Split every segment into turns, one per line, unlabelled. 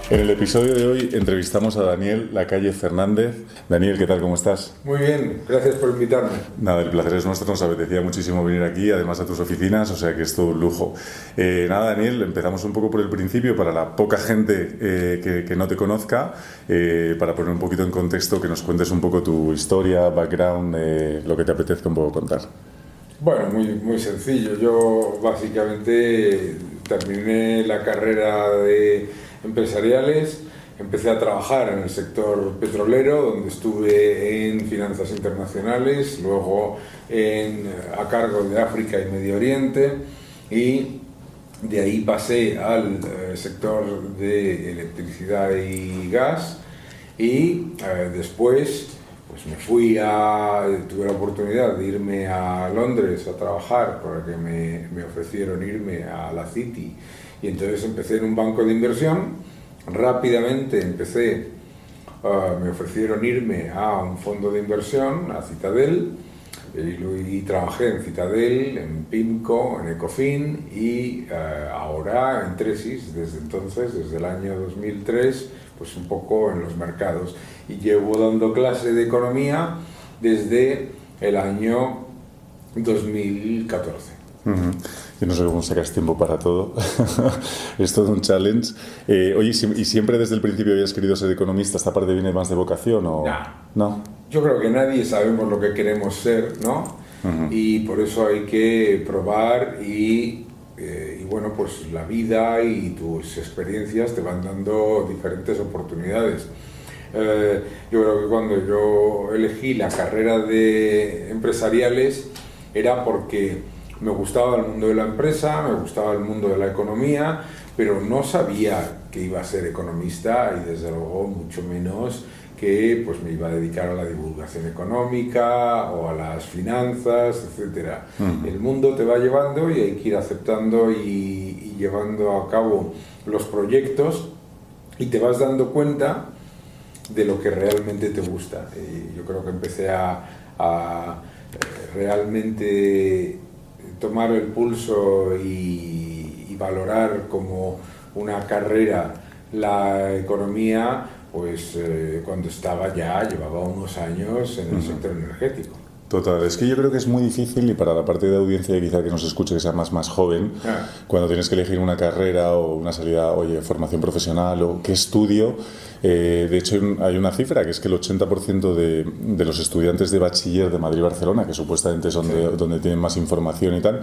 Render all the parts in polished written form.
En el episodio de hoy entrevistamos a Daniel Lacalle Fernández. Daniel, ¿qué tal? ¿Cómo estás?
Muy bien, gracias por invitarme.
Nada, el placer es nuestro, nos apetecía muchísimo venir aquí, además a tus oficinas, o sea que es todo un lujo. Nada, Daniel, empezamos un poco por el principio, para la poca gente que no te conozca, para poner un poquito en contexto, que nos cuentes un poco tu historia, background, lo que te apetezca un poco contar.
Bueno, muy sencillo. Yo básicamente terminé la carrera de empresariales, empecé a trabajar en el sector petrolero, donde estuve en finanzas internacionales, luego a cargo de África y Medio Oriente, y de ahí pasé al sector de electricidad y gas, y después pues tuve la oportunidad de irme a Londres a trabajar, porque me ofrecieron irme a la City, y entonces empecé en un banco de inversión. Rápidamente me ofrecieron irme a un fondo de inversión, a Citadel, y trabajé en Citadel, en PIMCO, en Ecofin y ahora en Tresis, desde entonces, desde el año 2003, pues un poco en los mercados. Y llevo dando clase de economía desde el año 2014.
Yo no sé cómo sacas tiempo para todo. Es todo un challenge. Oye, ¿y siempre desde el principio habías querido ser economista? ¿Esta parte viene más de vocación o...?
No. Yo creo que nadie sabemos lo que queremos ser, ¿no? Y por eso hay que probar y bueno, pues la vida y tus experiencias te van dando diferentes oportunidades. Yo creo que cuando yo elegí la carrera de empresariales era porque me gustaba el mundo de la empresa, me gustaba el mundo de la economía, pero no sabía que iba a ser economista y desde luego mucho menos que pues me iba a dedicar a la divulgación económica o a las finanzas, etcétera. El mundo te va llevando y hay que ir aceptando y llevando a cabo los proyectos, y te vas dando cuenta de lo que realmente te gusta. Y yo creo que empecé a realmente tomar el pulso y valorar como una carrera la economía, pues cuando llevaba unos años en el sector energético.
Total, es que yo creo que es muy difícil, y para la parte de audiencia quizá que nos escuche, que sea más joven, cuando tienes que elegir una carrera o una salida, oye, formación profesional o qué estudio. De hecho hay una cifra que es que el 80% de los estudiantes de bachiller de Madrid y Barcelona, que supuestamente son donde tienen más información y tal,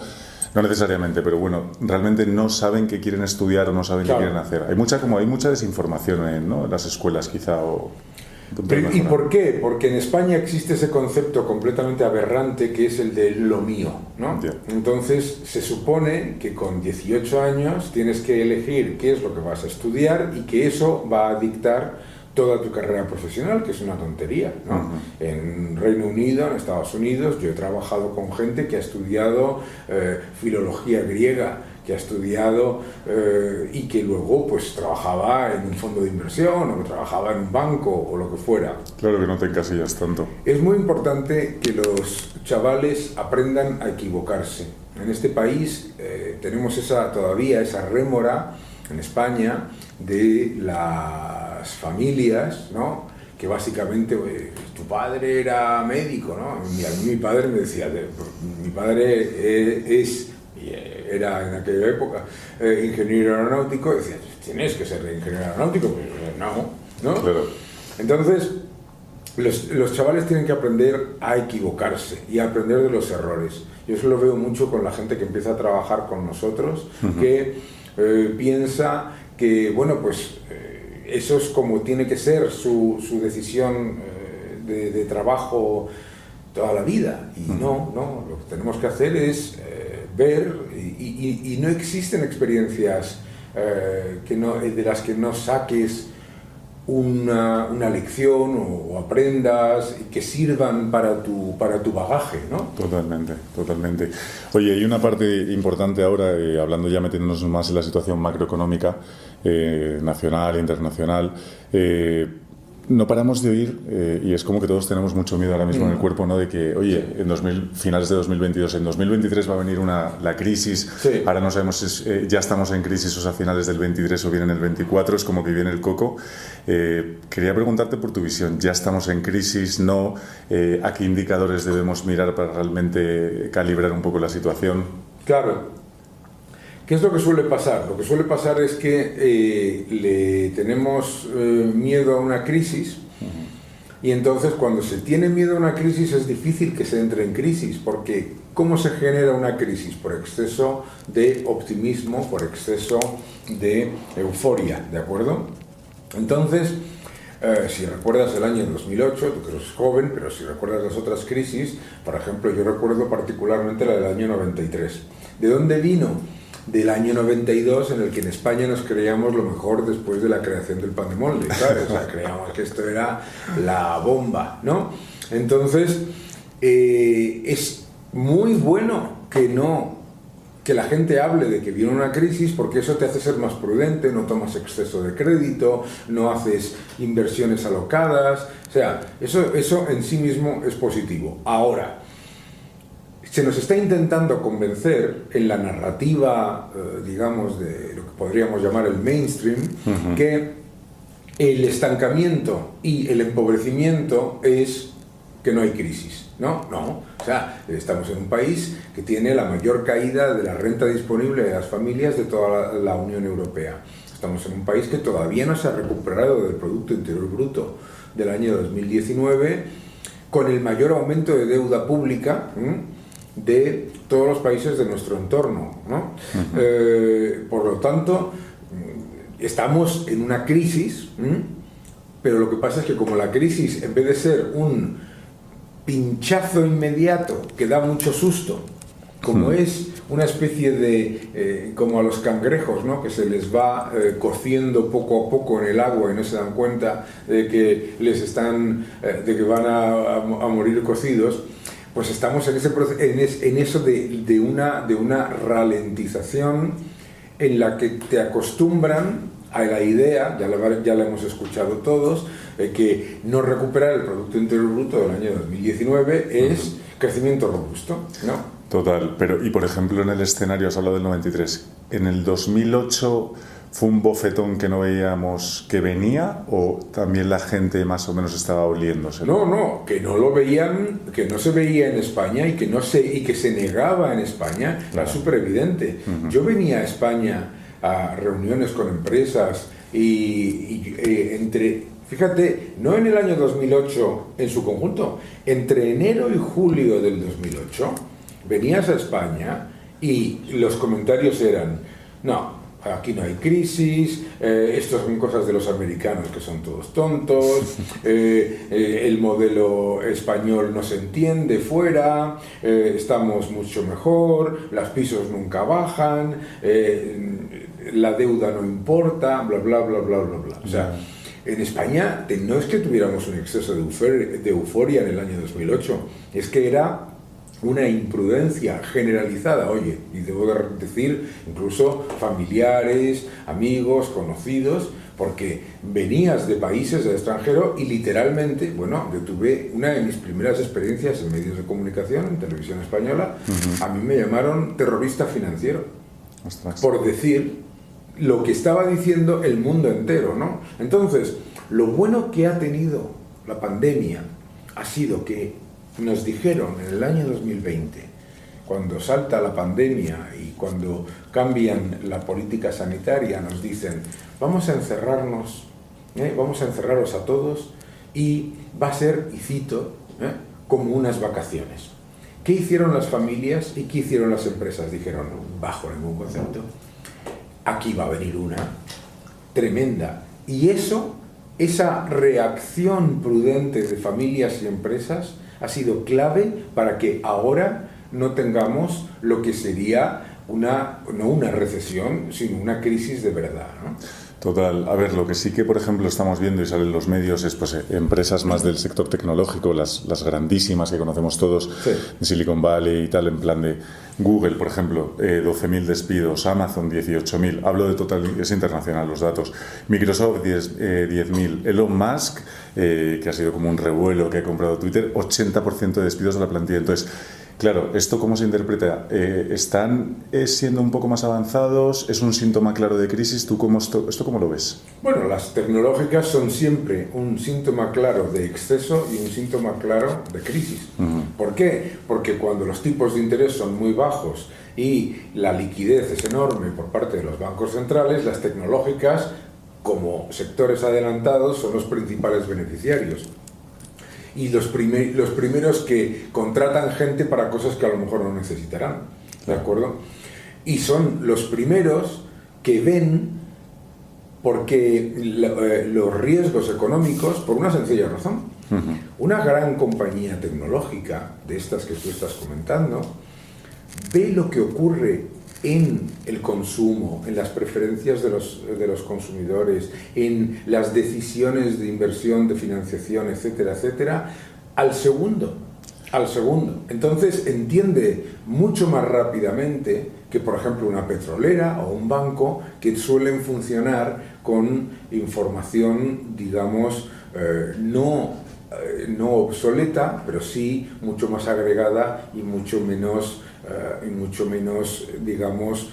no necesariamente, pero bueno, realmente no saben qué quieren estudiar o no saben qué quieren hacer. Hay mucha desinformación en las escuelas quizá.
¿Y por qué? Porque en España existe ese concepto completamente aberrante que es el de lo mío, ¿no? Entonces se supone que con 18 años tienes que elegir qué es lo que vas a estudiar y que eso va a dictar toda tu carrera profesional, que es una tontería, ¿no? En Reino Unido, en Estados Unidos, yo he trabajado con gente que ha estudiado filología griega, que ha estudiado y que luego pues trabajaba en un fondo de inversión o que trabajaba en un banco o lo que fuera.
Claro que no te encasillas tanto.
Es muy importante que los chavales aprendan a equivocarse. En este país tenemos todavía esa rémora en España de las familias, ¿no? Que básicamente tu padre era médico, ¿no? A mí mi padre me decía, mi padre era en aquella época ingeniero aeronáutico, decía, tienes que ser ingeniero aeronáutico, pero no.
Claro.
Entonces los chavales tienen que aprender a equivocarse y a aprender de los errores. Yo eso lo veo mucho con la gente que empieza a trabajar con nosotros, que piensa que, bueno, pues eso es como tiene que ser su decisión de trabajo toda la vida. Y no, lo que tenemos que hacer es ver, y no existen experiencias de las que no saques una lección o aprendas y que sirvan para tu bagaje, ¿no?
Totalmente. Oye, hay una parte importante ahora, hablando ya, metiéndonos más en la situación macroeconómica, nacional e internacional. no paramos de oír, y es como que todos tenemos mucho miedo ahora mismo en el cuerpo, ¿no? De que, oye, en finales de 2022, en 2023 va a venir la crisis, ahora no sabemos si ya estamos en crisis, o sea, a finales del 23 o bien en el 24, es como que viene el coco. Quería preguntarte por tu visión, ¿ya estamos en crisis? ¿No? ¿A qué indicadores debemos mirar para realmente calibrar un poco la situación?
Claro. ¿Qué es lo que suele pasar? Lo que suele pasar es que le tenemos miedo a una crisis, y entonces cuando se tiene miedo a una crisis es difícil que se entre en crisis, porque ¿cómo se genera una crisis? Por exceso de optimismo, por exceso de euforia, ¿de acuerdo? Entonces, si recuerdas el año 2008, tú que eres joven, pero si recuerdas las otras crisis, por ejemplo, yo recuerdo particularmente la del año 93. ¿De dónde vino? Del año 92, en el que en España nos creíamos lo mejor después de la creación del pan de molde, ¿sabes? O sea, creíamos que esto era la bomba, ¿no? Entonces, es muy bueno que la gente hable de que viene una crisis, porque eso te hace ser más prudente, no tomas exceso de crédito, no haces inversiones alocadas, o sea, eso en sí mismo es positivo. Ahora, se nos está intentando convencer en la narrativa, digamos, de lo que podríamos llamar el mainstream, que el estancamiento y el empobrecimiento es que no hay crisis. No, o sea, estamos en un país que tiene la mayor caída de la renta disponible de las familias de toda la Unión Europea. Estamos en un país que todavía no se ha recuperado del Producto Interior Bruto del año 2019, con el mayor aumento de deuda pública de todos los países de nuestro entorno, ¿no? Por lo tanto, estamos en una crisis, pero lo que pasa es que como la crisis, en vez de ser un pinchazo inmediato que da mucho susto, como es una especie de, como a los cangrejos, ¿no? Que se les va cociendo poco a poco en el agua y no se dan cuenta de que de que van a morir cocidos. Pues estamos en eso de una ralentización en la que te acostumbran a la idea, ya la hemos escuchado todos, que no recuperar el Producto Interior Bruto del año 2019 es crecimiento robusto, ¿no?
Total, pero y por ejemplo en el escenario, has hablado del 93, ¿en el 2008 fue un bofetón que no veíamos que venía o también la gente más o menos estaba oliéndose?
No, que no lo veían, que no se veía en España y que se negaba en España, claro. Era súper evidente. Yo venía a España a reuniones con empresas y fíjate, no en el año 2008 en su conjunto, entre enero y julio del 2008 venías a España y los comentarios eran, no, aquí no hay crisis, estas son cosas de los americanos que son todos tontos, el modelo español no se entiende fuera, estamos mucho mejor, los pisos nunca bajan, la deuda no importa, bla, bla, bla, bla, bla, bla. O sea, en España no es que tuviéramos un exceso de euforia en el año 2008, es que era una imprudencia generalizada, oye, y debo decir, incluso familiares, amigos, conocidos, porque venías de países del extranjero y literalmente, bueno, yo tuve una de mis primeras experiencias en medios de comunicación, en televisión española, a mí me llamaron terrorista financiero, por decir lo que estaba diciendo el mundo entero, ¿no? Entonces, lo bueno que ha tenido la pandemia ha sido que nos dijeron en el año 2020, cuando salta la pandemia y cuando cambian la política sanitaria, nos dicen, vamos a encerrarnos, vamos a encerraros a todos y va a ser, y cito, como unas vacaciones. ¿Qué hicieron las familias y qué hicieron las empresas? Dijeron, bajo ningún concepto, aquí va a venir una tremenda. Y esa reacción prudente de familias y empresas ha sido clave para que ahora no tengamos lo que sería no una recesión, sino una crisis de verdad, ¿no?
Total. A ver, lo que sí que, por ejemplo, estamos viendo y salen los medios es pues empresas más del sector tecnológico, las grandísimas que conocemos todos,
Sí.
de Silicon Valley y tal, en plan de Google, por ejemplo, 12.000 despidos, Amazon 18.000, hablo de total, es internacional los datos, Microsoft 10.000, Elon Musk, que ha sido como un revuelo, que ha comprado Twitter, 80% de despidos de la plantilla. Entonces, claro, ¿esto cómo se interpreta? ¿Están siendo un poco más avanzados? ¿Es un síntoma claro de crisis? ¿Tú esto cómo lo ves?
Bueno, las tecnológicas son siempre un síntoma claro de exceso y un síntoma claro de crisis. ¿Por qué? Porque cuando los tipos de interés son muy bajos y la liquidez es enorme por parte de los bancos centrales, las tecnológicas, como sectores adelantados, son los principales beneficiarios. Y los primeros que contratan gente para cosas que a lo mejor no necesitarán, ¿de acuerdo? Y son los primeros que ven porque los riesgos económicos, por una sencilla razón. Una gran compañía tecnológica, de estas que tú estás comentando, ve lo que ocurre en el consumo, en las preferencias de los consumidores, en las decisiones de inversión, de financiación, etcétera, etcétera, al segundo. Entonces entiende mucho más rápidamente que, por ejemplo, una petrolera o un banco, que suelen funcionar con información, digamos, no obsoleta, pero sí mucho más agregada y mucho menos, digamos,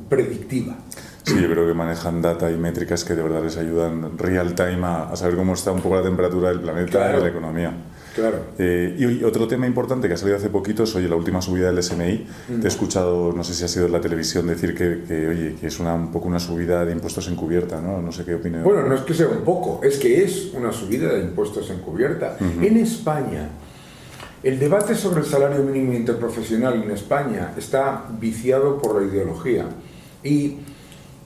predictiva.
Sí, yo creo que manejan data y métricas que de verdad les ayudan real time a saber cómo está un poco la temperatura del planeta,
Claro.
y de la economía.
Claro.
Y otro tema importante que ha salido hace poquito es, oye, la última subida del SMI. Te he escuchado, no sé si ha sido en la televisión, decir que es un poco una subida de impuestos encubierta, ¿no? No sé qué opinión.
Bueno, no es que sea un poco, es que es una subida de impuestos encubierta. En España, el debate sobre el salario mínimo interprofesional en España está viciado por la ideología y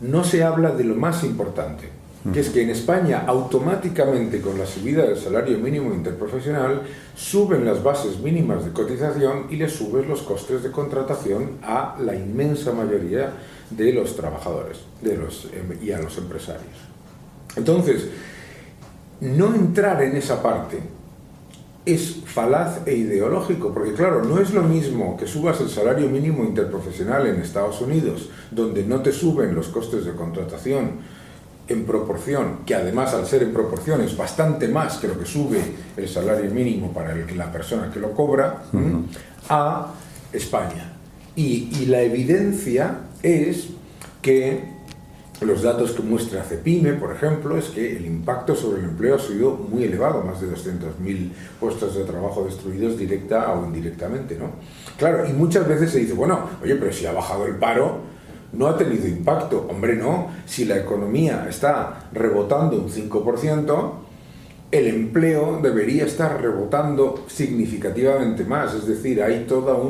no se habla de lo más importante, que es que en España automáticamente con la subida del salario mínimo interprofesional suben las bases mínimas de cotización y le suben los costes de contratación a la inmensa mayoría de los trabajadores y a los empresarios. Entonces, no entrar en esa parte es falaz e ideológico, porque claro, no es lo mismo que subas el salario mínimo interprofesional en Estados Unidos, donde no te suben los costes de contratación en proporción, que además al ser en proporción es bastante más que lo que sube el salario mínimo para la persona que lo cobra, a España. Y la evidencia es que los datos que muestra CEPIME, por ejemplo, es que el impacto sobre el empleo ha sido muy elevado, más de 200.000 puestos de trabajo destruidos directa o indirectamente, ¿no? Claro, y muchas veces se dice, bueno, oye, pero si ha bajado el paro, no ha tenido impacto. Hombre, no. Si la economía está rebotando un 5%, el empleo debería estar rebotando significativamente más. Es decir, hay todo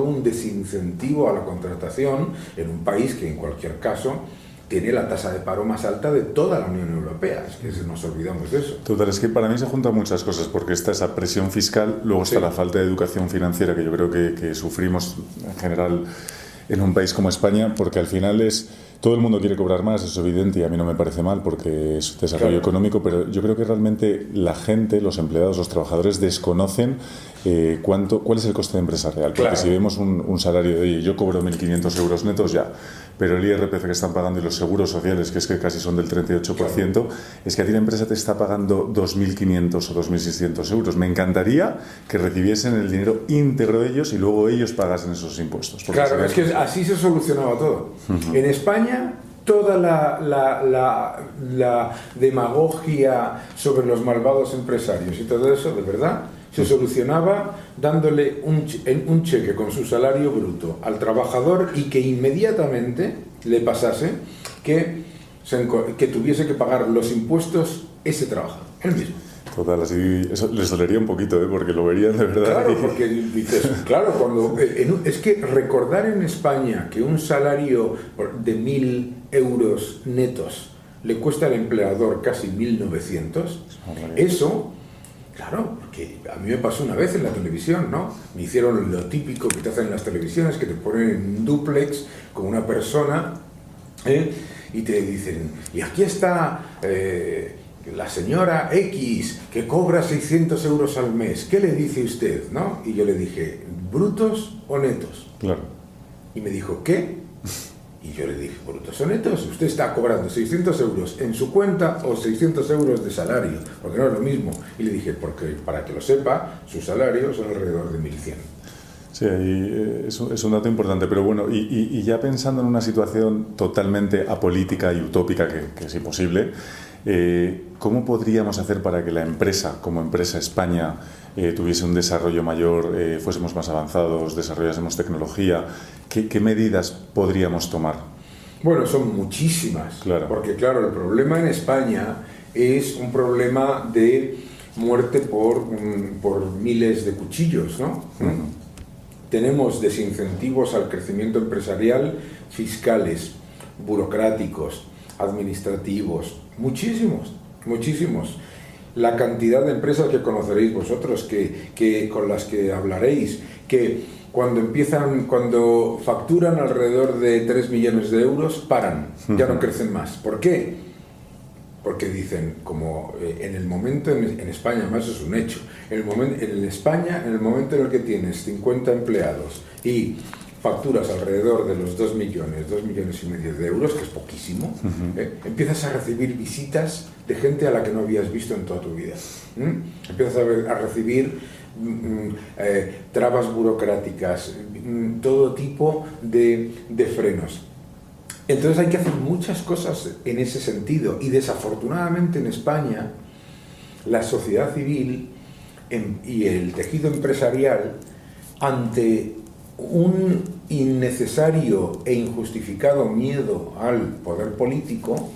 un desincentivo a la contratación en un país que, en cualquier caso, tiene la tasa de paro más alta de toda la Unión Europea. Es que nos olvidamos de eso.
Total, es que para mí se juntan muchas cosas, porque está esa presión fiscal, luego está la falta de educación financiera, que yo creo que sufrimos en general en un país como España, porque al final todo el mundo quiere cobrar más, eso es evidente, y a mí no me parece mal porque es desarrollo económico, pero yo creo que realmente la gente, los empleados, los trabajadores desconocen cuál es el coste de empresa real, porque si vemos un salario de, oye, yo cobro 1.500 euros netos ya, pero el IRPF que están pagando y los seguros sociales, que es que casi son del 38%, es que a ti la empresa te está pagando 2.500 o 2.600 euros. Me encantaría que recibiesen el dinero íntegro ellos y luego ellos pagasen esos impuestos.
Claro, es que así se solucionaba todo. En España, toda la demagogia sobre los malvados empresarios y todo eso, de verdad, se solucionaba dándole un cheque con su salario bruto al trabajador y que inmediatamente le pasase que tuviese que pagar los impuestos ese trabajador, él mismo.
Total, así eso les dolería un poquito, porque lo verían de verdad.
Claro, porque dices, es que recordar en España que un salario de 1.000 euros netos le cuesta al empleador casi 1.900, eso Claro, porque a mí me pasó una vez en la televisión, ¿no? Me hicieron lo típico que te hacen en las televisiones, que te ponen en un dúplex con una persona, y te dicen, y aquí está la señora X, que cobra 600 euros al mes, ¿qué le dice usted? ¿No? Y yo le dije, ¿brutos o netos?
Claro.
Y me dijo, ¿qué? Y yo le dije, brutos o netos, usted está cobrando 600 euros en su cuenta o 600 euros de salario, porque no es lo mismo. Y le dije, porque para que lo sepa, su salario son alrededor de 1.100.
Sí, es un dato importante, pero bueno, y ya pensando en una situación totalmente apolítica y utópica, que es imposible, ¿cómo podríamos hacer para que la empresa, como empresa España, tuviese un desarrollo mayor, fuésemos más avanzados, desarrollásemos tecnología? ¿Qué medidas podríamos tomar?
Bueno, son muchísimas,
claro.
Porque claro, el problema en España es un problema de muerte por miles de cuchillos, ¿no? Tenemos desincentivos al crecimiento empresarial, fiscales, burocráticos, administrativos, muchísimos. La cantidad de empresas que conoceréis vosotros, con las que hablaréis, que cuando facturan alrededor de 3 millones de euros, paran, ya no crecen más. ¿Por qué? Porque dicen, como en el momento, en España más es un hecho, en España, en el momento en el que tienes 50 empleados y facturas alrededor de los 2 millones y medio de euros, que es poquísimo, empiezas a recibir visitas de gente a la que no habías visto en toda tu vida. Empiezas a recibir trabas burocráticas, todo tipo de frenos. Entonces hay que hacer muchas cosas en ese sentido, y desafortunadamente en España la sociedad civil y el tejido empresarial, ante un innecesario e injustificado miedo al poder político,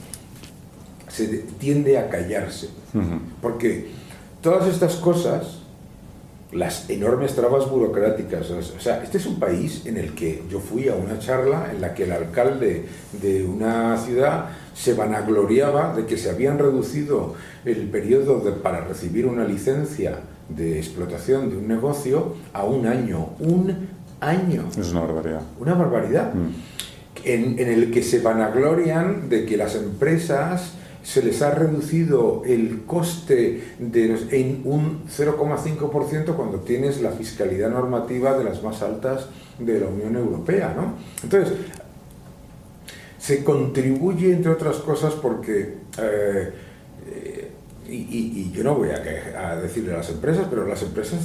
se tiende a callarse. Porque todas estas cosas, las enormes trabas burocráticas, o sea, este es un país en el que yo fui a una charla en la que el alcalde de una ciudad se vanagloriaba de que se habían reducido el periodo para recibir una licencia de explotación de un negocio a un año. Es
una barbaridad.
Una barbaridad. En el que se vanaglorian de que las empresas se les ha reducido el coste en un 0,5% cuando tienes la fiscalidad normativa de las más altas de la Unión Europea, ¿no? Entonces, se contribuye, entre otras cosas, porque, y yo no voy a decirle a las empresas, pero las empresas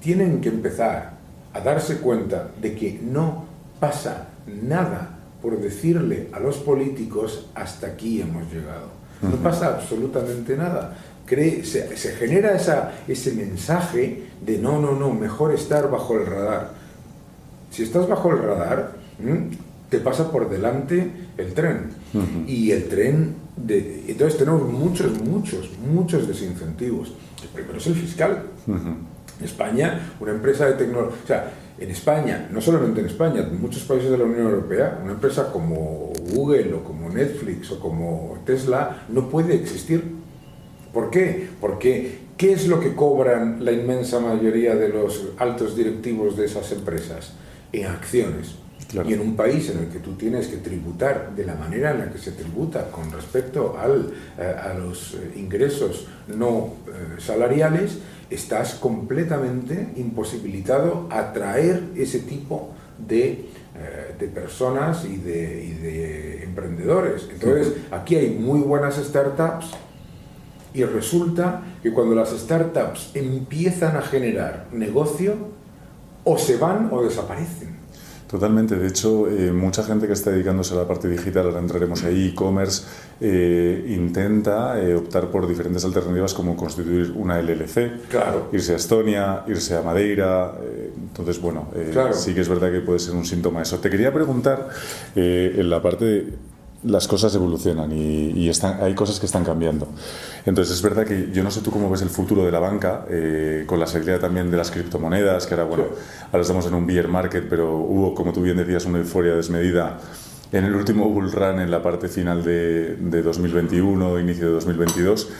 tienen que empezar a darse cuenta de que no pasa nada por decirle a los políticos hasta aquí hemos llegado. No pasa absolutamente nada. Se genera ese mensaje de no, mejor estar bajo el radar. Si estás bajo el radar, te pasa por delante el tren. Y el tren, entonces tenemos muchos desincentivos. El primero es el fiscal. En España, una empresa de tecnología, o sea, en España, no solamente en España, en muchos países de la Unión Europea, una empresa como Google o como Netflix o como Tesla no puede existir. ¿Por qué? Porque ¿qué es lo que cobran la inmensa mayoría de los altos directivos de esas empresas? En acciones. Claro. Y en un país en el que tú tienes que tributar de la manera en la que se tributa con respecto a los ingresos no salariales, estás completamente imposibilitado a atraer ese tipo de personas y de emprendedores. Entonces, aquí hay muy buenas startups y resulta que cuando las startups empiezan a generar negocio, o se van o desaparecen.
Totalmente. De hecho, mucha gente que está dedicándose a la parte digital, ahora entraremos ahí, e-commerce, intenta optar por diferentes alternativas como constituir una LLC,
claro,
irse a Estonia, irse a Madeira. Entonces, bueno, claro, sí que es verdad que puede ser un síntoma eso. Te quería preguntar, en la parte de las cosas evolucionan y hay cosas que están cambiando. Entonces es verdad que yo no sé tú cómo ves el futuro de la banca, con la salida también de las criptomonedas, que ahora, bueno, ahora estamos en un bear market, pero hubo, como tú bien decías, una euforia desmedida En el último bull run, en la parte final de 2021, inicio de 2022,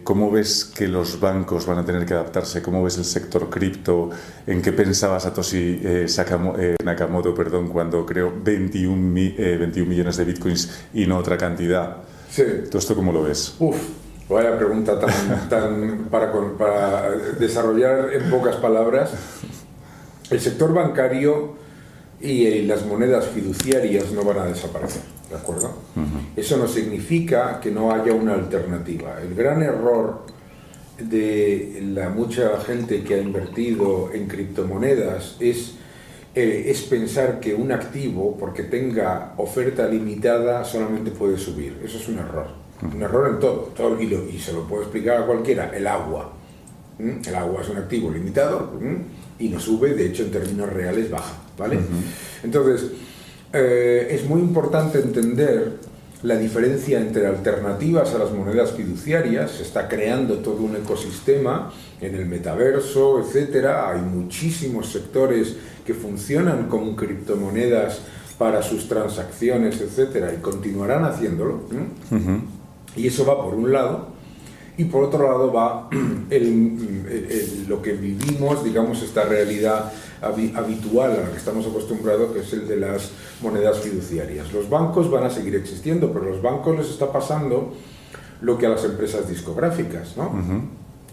¿cómo ves que los bancos van a tener que adaptarse? ¿Cómo ves el sector cripto? ¿En qué pensaba Satoshi Nakamoto, cuando creó 21 millones de bitcoins y no otra cantidad?
Sí.
¿Todo esto cómo lo ves?
Vaya pregunta tan para desarrollar en pocas palabras. El sector bancario y las monedas fiduciarias no van a desaparecer, ¿de acuerdo? Eso no significa que no haya una alternativa. El gran error de la mucha gente que ha invertido en criptomonedas es pensar que un activo, porque tenga oferta limitada, solamente puede subir. Eso es un error. Un error en todo y se lo puedo explicar a cualquiera. El agua. El agua es un activo limitado y no sube, de hecho en términos reales baja, ¿vale? Entonces, es muy importante entender la diferencia entre alternativas a las monedas fiduciarias. Se está creando todo un ecosistema en el metaverso, etcétera. Hay muchísimos sectores que funcionan como criptomonedas para sus transacciones, etcétera, y continuarán haciéndolo. Y eso va por un lado. Y por otro lado va lo que vivimos, digamos, esta realidad habitual a la que estamos acostumbrados, que es el de las monedas fiduciarias. Los bancos van a seguir existiendo, pero a los bancos les está pasando lo que a las empresas discográficas, ¿no?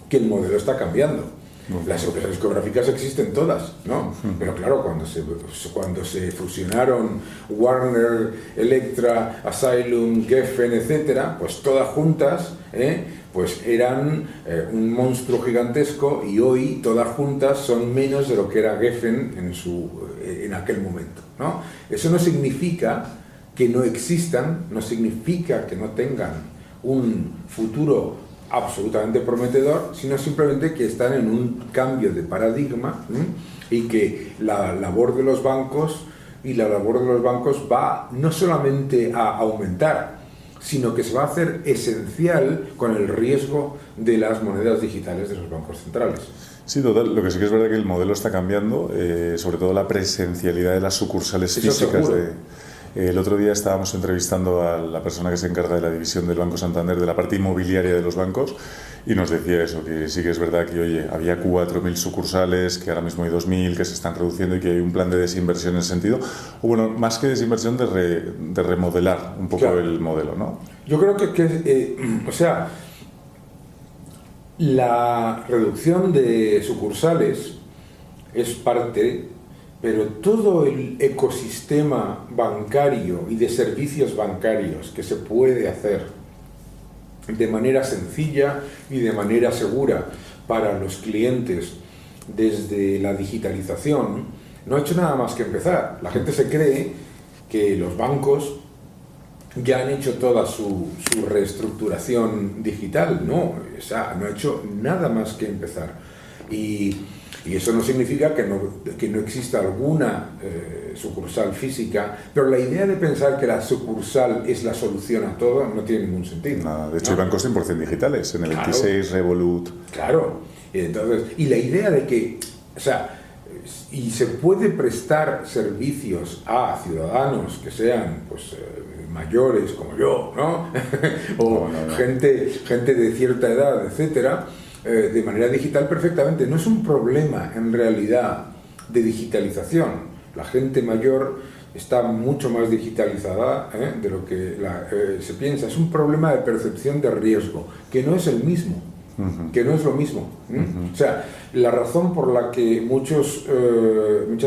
Que el modelo está cambiando. Las empresas discográficas existen todas, ¿no? Pero claro, cuando se fusionaron Warner, Elektra, Asylum, Geffen, etcétera, pues todas juntas, pues eran un monstruo gigantesco, y hoy todas juntas son menos de lo que era Geffen en aquel momento, ¿no? Eso no significa que no existan, no significa que no tengan un futuro absolutamente prometedor, sino simplemente que están en un cambio de paradigma, y que la labor de los bancos va no solamente a aumentar, sino que se va a hacer esencial con el riesgo de las monedas digitales de los bancos centrales.
Sí, total. Lo que sí que es verdad que el modelo está cambiando, sobre todo la presencialidad de las sucursales físicas. El otro día estábamos entrevistando a la persona que se encarga de la división del Banco Santander, de la parte inmobiliaria de los bancos, y nos decía eso, que sí que es verdad que, oye, había 4.000 sucursales, que ahora mismo hay 2.000, que se están reduciendo y que hay un plan de desinversión en ese sentido. O bueno, más que desinversión, de remodelar un poco, claro, el modelo, ¿no?
Yo creo que la reducción de sucursales es parte, pero todo el ecosistema bancario y de servicios bancarios que se puede hacer de manera sencilla y de manera segura para los clientes desde la digitalización no ha hecho nada más que empezar. La gente se cree que los bancos ya han hecho toda su reestructuración digital. No, no ha hecho nada más que empezar. Y eso no significa que no exista alguna sucursal física, pero la idea de pensar que la sucursal es la solución a todo no tiene ningún sentido.
Nada, de hecho, hay bancos 100% digitales, en el 26, Revolut.
Claro, y la idea de que, y se puede prestar servicios a ciudadanos que sean, pues, mayores como yo, ¿no? o no. Gente de cierta edad, etcétera, de manera digital perfectamente. No es un problema en realidad de digitalización. La gente mayor está mucho más digitalizada de lo que se piensa. Es un problema de percepción de riesgo, que no es el mismo, que no es lo mismo. O sea, la razón por la que muchas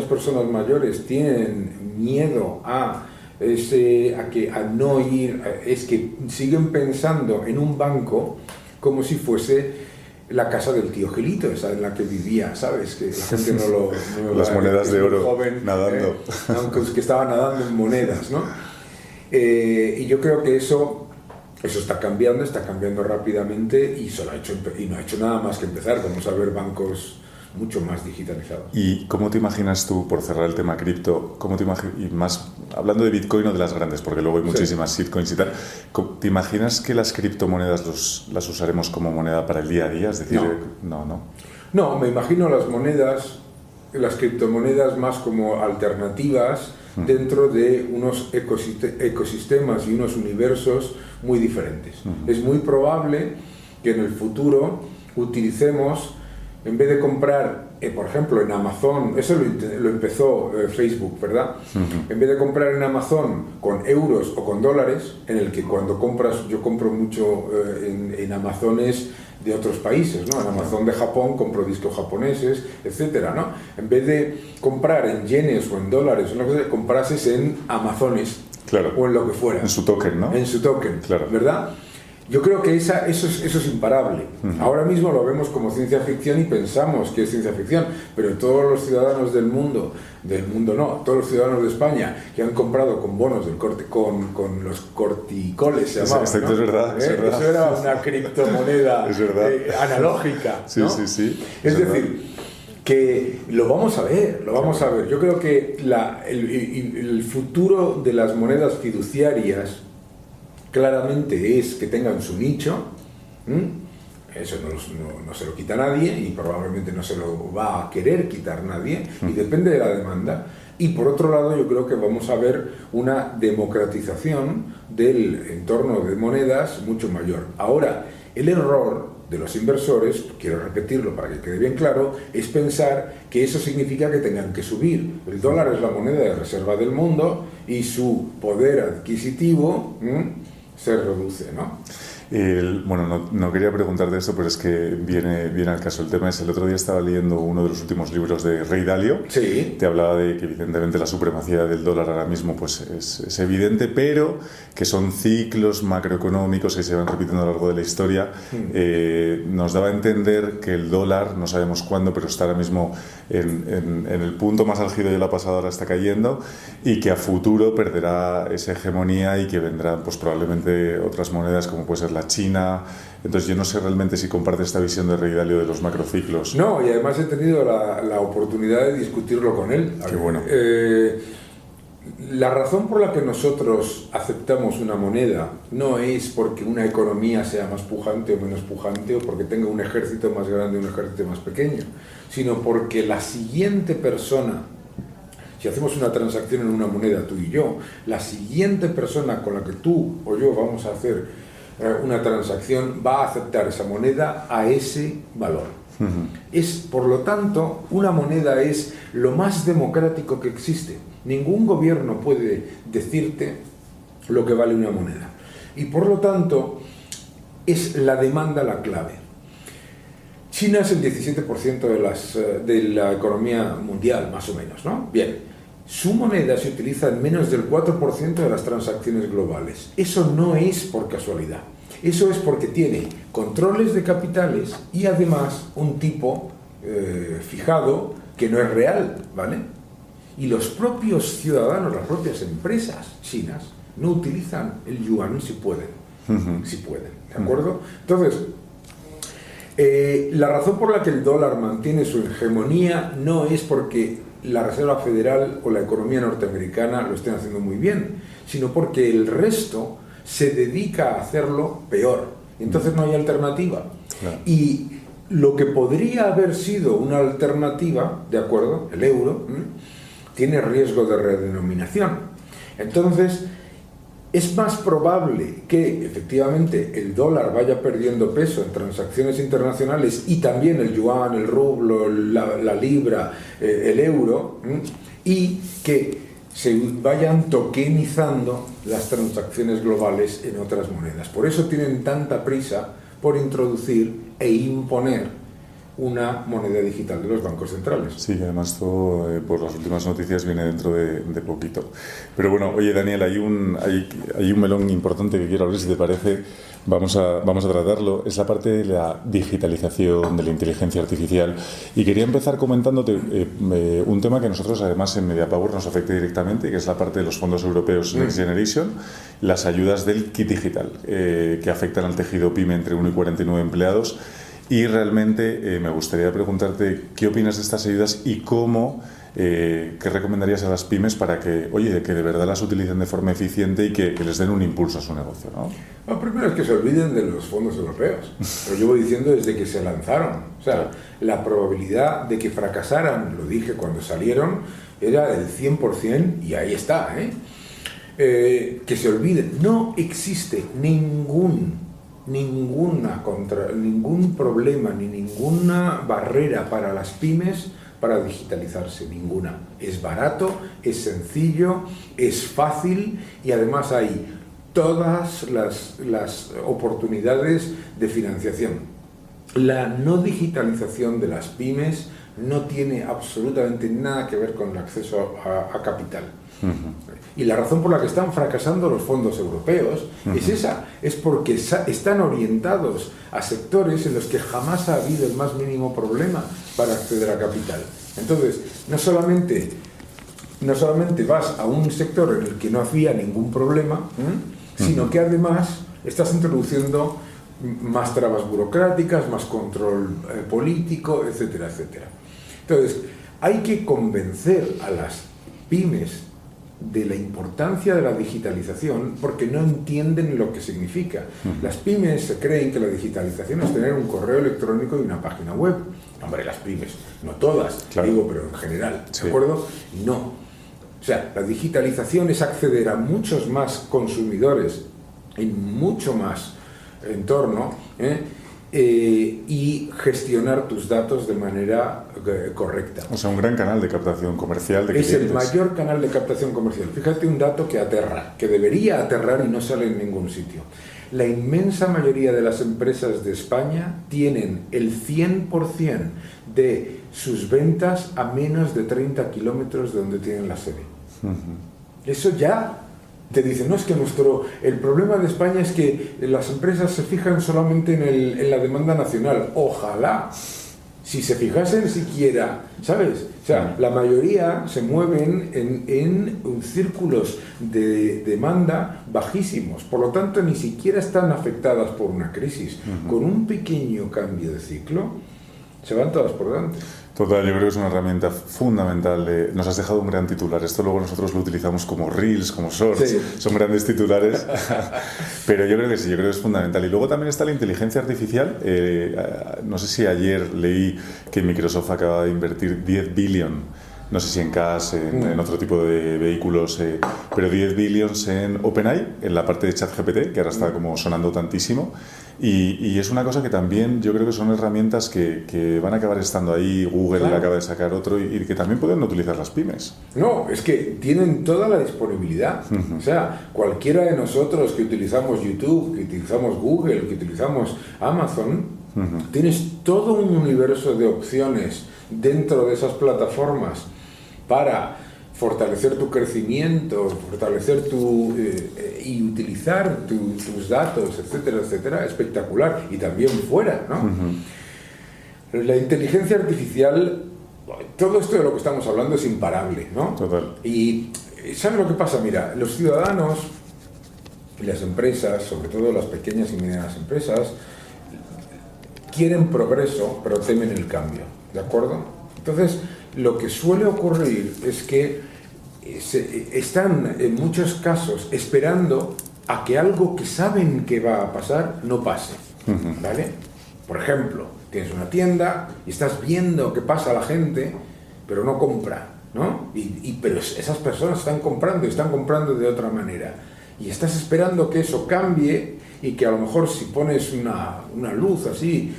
personas mayores tienen miedo a no ir, es que siguen pensando en un banco como si fuese la casa del tío Gilito, esa en la que vivía, ¿sabes? Que la gente no
las monedas de oro,
joven,
nadando.
Aunque que estaba nadando en monedas, ¿no? Y yo creo que eso está cambiando rápidamente, y no ha hecho nada más que empezar. Vamos a ver bancos mucho más digitalizados.
¿Y cómo te imaginas tú, por cerrar el tema cripto, y más hablando de Bitcoin o de las grandes, porque luego hay muchísimas shitcoins y tal, ¿te imaginas que las criptomonedas las usaremos como moneda para el día a día? Es decir,
No, me imagino las criptomonedas más como alternativas dentro de unos ecosistemas y unos universos muy diferentes. Es muy probable que en el futuro utilicemos, en vez de comprar, por ejemplo, en Amazon, eso lo empezó Facebook, ¿verdad? En vez de comprar en Amazon con euros o con dólares, en el que cuando compras, yo compro mucho en Amazones de otros países, ¿no? En Amazon de Japón compro discos japoneses, etcétera, ¿no? En vez de comprar en yenes o en dólares, comprases en Amazones,
claro,
o en lo que fuera.
En su token, ¿no?
En su token,
claro,
¿verdad? Yo creo que eso es imparable. Ahora mismo lo vemos como ciencia ficción y pensamos que es ciencia ficción, pero todos los ciudadanos del mundo no, todos los ciudadanos de España que han comprado con bonos del corte, con los corticoles, se llamaban, ¿no?
Es verdad, es verdad.
Eso era una criptomoneda analógica, ¿no?
Sí.
Es decir, que lo vamos a ver. Yo creo que el futuro de las monedas fiduciarias claramente es que tengan su nicho. Eso no se lo quita nadie y probablemente no se lo va a querer quitar nadie, y depende de la demanda. Y por otro lado, yo creo que vamos a ver una democratización del entorno de monedas mucho mayor. Ahora, el error de los inversores, quiero repetirlo para que quede bien claro, es pensar que eso significa que tengan que subir. El dólar es la moneda de reserva del mundo y su poder adquisitivo se reduce, ¿no?
Bueno, no quería preguntarte esto, pero es que viene al caso. El tema es, el otro día estaba leyendo uno de los últimos libros de Ray Dalio.
Sí.
Te hablaba de que evidentemente la supremacía del dólar ahora mismo pues es evidente, pero que son ciclos macroeconómicos que se van repitiendo a lo largo de la historia. Nos daba a entender que el dólar, no sabemos cuándo, pero está ahora mismo en el punto más álgido, ya lo ha pasado, ahora está cayendo, y que a futuro perderá esa hegemonía y que vendrán pues probablemente otras monedas como puede ser la China. Entonces yo no sé realmente si comparte esta visión de Ray Dalio de los macrociclos.
No, y además he tenido la oportunidad de discutirlo con él.
Qué bueno.
La razón por la que nosotros aceptamos una moneda no es porque una economía sea más pujante o menos pujante, o porque tenga un ejército más grande o un ejército más pequeño, sino porque la siguiente persona, si hacemos una transacción en una moneda, tú y yo, la siguiente persona con la que tú o yo vamos a hacer una transacción va a aceptar esa moneda a ese valor. Por lo tanto, una moneda es lo más democrático que existe. Ningún gobierno puede decirte lo que vale una moneda. Y por lo tanto, es la demanda la clave. China es el 17% de la economía mundial, más o menos, ¿no? Bien, su moneda se utiliza en menos del 4% de las transacciones globales. Eso no es por casualidad. Eso es porque tiene controles de capitales y además un tipo fijado que no es real, ¿vale? Y los propios ciudadanos, las propias empresas chinas no utilizan el yuan si pueden. Si pueden, ¿de acuerdo? Entonces, la razón por la que el dólar mantiene su hegemonía no es porque la Reserva Federal o la economía norteamericana lo estén haciendo muy bien, sino porque el resto se dedica a hacerlo peor. Entonces no hay alternativa.
Claro.
Y lo que podría haber sido una alternativa, ¿de acuerdo? El euro, tiene riesgo de redenominación. Entonces, es más probable que efectivamente el dólar vaya perdiendo peso en transacciones internacionales, y también el yuan, el rublo, la libra, el euro, y que se vayan tokenizando las transacciones globales en otras monedas. Por eso tienen tanta prisa por introducir e imponer una moneda digital de los bancos centrales.
Sí, además esto, por las últimas noticias, viene dentro de poquito. Pero bueno, oye Daniel, hay un melón importante que quiero abrir, si te parece, vamos a tratarlo. Es la parte de la digitalización, de la inteligencia artificial. Y quería empezar comentándote un tema que a nosotros, además, en MediaPower nos afecta directamente, que es la parte de los fondos europeos Next Generation, las ayudas del kit digital, que afectan al tejido PYME entre 1 y 49 empleados. Y realmente me gustaría preguntarte qué opinas de estas ayudas y cómo, qué recomendarías a las pymes para que, oye, que de verdad las utilicen de forma eficiente y que les den un impulso a su negocio, ¿no?
Lo primero es que se olviden de los fondos europeos. Lo llevo diciendo desde que se lanzaron. O sea, la probabilidad de que fracasaran, lo dije cuando salieron, era del 100% y ahí está, ¿eh? Que se olviden. No existe ningún problema ni ninguna barrera para las pymes para digitalizarse, ninguna. Es barato, es sencillo, es fácil y además hay todas las oportunidades de financiación. La no digitalización de las pymes no tiene absolutamente nada que ver con el acceso a capital. Y la razón por la que están fracasando los fondos europeos es esa, es porque están orientados a sectores en los que jamás ha habido el más mínimo problema para acceder a capital. Entonces, no solamente vas a un sector en el que no había ningún problema, sino que además estás introduciendo más trabas burocráticas, más control político, etcétera, etcétera. Entonces, hay que convencer a las pymes de la importancia de la digitalización porque no entienden lo que significa. Las pymes se creen que la digitalización es tener un correo electrónico y una página web. Hombre, las pymes, no todas, claro, digo, pero en general, ¿de acuerdo? No. O sea, la digitalización es acceder a muchos más consumidores en mucho más entorno, y gestionar tus datos de manera correcta.
O sea, un gran canal de captación comercial de clientes.
Es el mayor canal de captación comercial. Fíjate un dato que aterra, que debería aterrar y no sale en ningún sitio. La inmensa mayoría de las empresas de España tienen el 100% de sus ventas a menos de 30 kilómetros de donde tienen la sede. Eso ya te dicen, no, es que el problema de España es que las empresas se fijan solamente en la demanda nacional. Ojalá, si se fijasen siquiera, ¿sabes? O sea, la mayoría se mueven en círculos de demanda bajísimos, por lo tanto ni siquiera están afectadas por una crisis. Con un pequeño cambio de ciclo, se van todas por delante.
Total, yo creo que es una herramienta fundamental. Nos has dejado un gran titular. Esto luego nosotros lo utilizamos como Reels, como Shorts. Sí. Son grandes titulares. Pero yo creo que sí, yo creo que es fundamental. Y luego también está la inteligencia artificial. No sé si ayer leí que Microsoft acaba de invertir 10 billion. No sé si en CAS, en otro tipo de vehículos, pero 10 billions en OpenAI, en la parte de ChatGPT, que ahora está como sonando tantísimo. Y es una cosa que también yo creo que son herramientas que van a acabar estando ahí. Google claro, acaba de sacar otro y que también pueden utilizar las pymes.
No, es que tienen toda la disponibilidad. O sea, cualquiera de nosotros que utilizamos YouTube, que utilizamos Google, que utilizamos Amazon, tienes todo un universo de opciones dentro de esas plataformas para fortalecer tu crecimiento, fortalecer y utilizar tus datos, etcétera, etcétera, espectacular, y también fuera, ¿no? La inteligencia artificial, todo esto de lo que estamos hablando es imparable, ¿no?
Total.
Y ¿sabes lo que pasa? Mira, los ciudadanos y las empresas, sobre todo las pequeñas y medianas empresas, quieren progreso, pero temen el cambio, ¿de acuerdo? Entonces, lo que suele ocurrir es que están en muchos casos esperando a que algo que saben que va a pasar no pase, ¿vale? Por ejemplo, tienes una tienda y estás viendo que pasa a la gente, pero no compra, ¿no? Pero esas personas están comprando de otra manera. Y estás esperando que eso cambie y que a lo mejor si pones una luz así,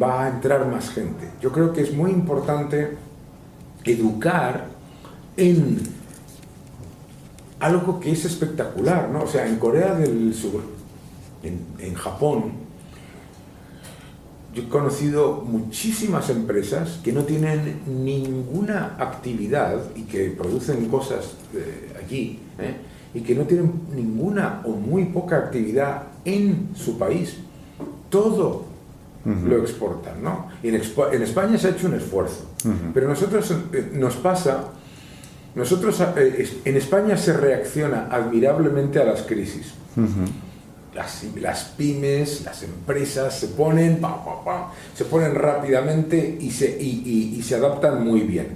va a entrar más gente. Yo creo que es muy importante educar en algo que es espectacular, ¿no? O sea, en Corea del Sur, en Japón, yo he conocido muchísimas empresas que no tienen ninguna actividad y que producen cosas allí, y que no tienen ninguna o muy poca actividad en su país. Todo lo exportan, ¿no? En España se ha hecho un esfuerzo, pero nosotros nos pasa, en España se reacciona admirablemente a las crisis. las pymes, las empresas se ponen rápidamente y se adaptan muy bien.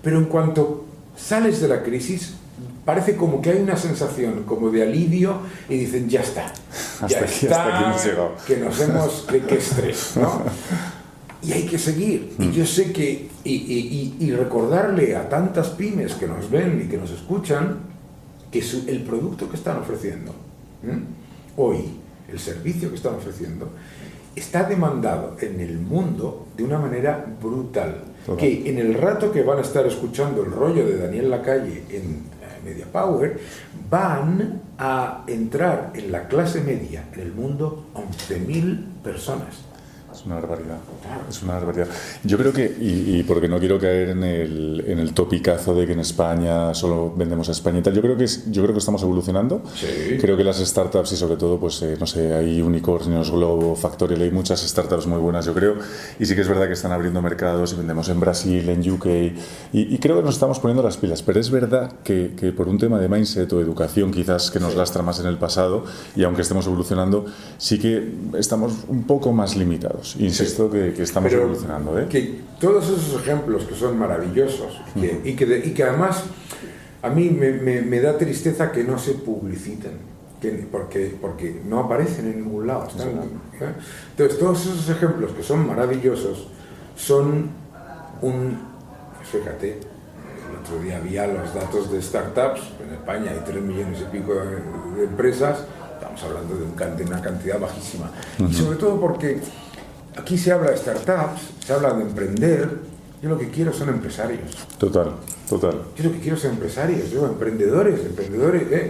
Pero en cuanto sales de la crisis, parece como que hay una sensación como de alivio y dicen, ya está,
hasta aquí hemos llegado.
Qué estrés, ¿no? Y hay que seguir. Y yo sé que, y recordarle a tantas pymes que nos ven y que nos escuchan, que el producto que están ofreciendo, hoy, el servicio que están ofreciendo, está demandado en el mundo de una manera brutal. Total. Que en el rato que van a estar escuchando el rollo de Daniel Lacalle en Media Power, van a entrar en la clase media en el mundo 11.000 personas.
Es una barbaridad, es una barbaridad. Yo creo que, y porque no quiero caer en el topicazo de que en España solo vendemos a España y tal, yo creo que estamos evolucionando.
Sí.
Creo que las startups y sobre todo, pues no sé, hay Unicornios, Globo, Factorial, hay muchas startups muy buenas, yo creo, y sí que es verdad que están abriendo mercados y vendemos en Brasil, en UK, y creo que nos estamos poniendo las pilas, pero es verdad que por un tema de mindset o educación quizás que nos lastra más en el pasado, y aunque estemos evolucionando, sí que estamos un poco más limitados. Insisto que estamos evolucionando.
Que todos esos ejemplos que son maravillosos y que además a mí me da tristeza que no se publiciten, porque no aparecen en ningún lado. Entonces todos esos ejemplos que son maravillosos son fíjate, el otro día había los datos de startups, en España hay 3 millones y pico de empresas, estamos hablando de una cantidad bajísima. Y sobre todo porque aquí se habla de startups, se habla de emprender. Yo lo que quiero son empresarios.
Total.
Yo lo que quiero son empresarios, emprendedores.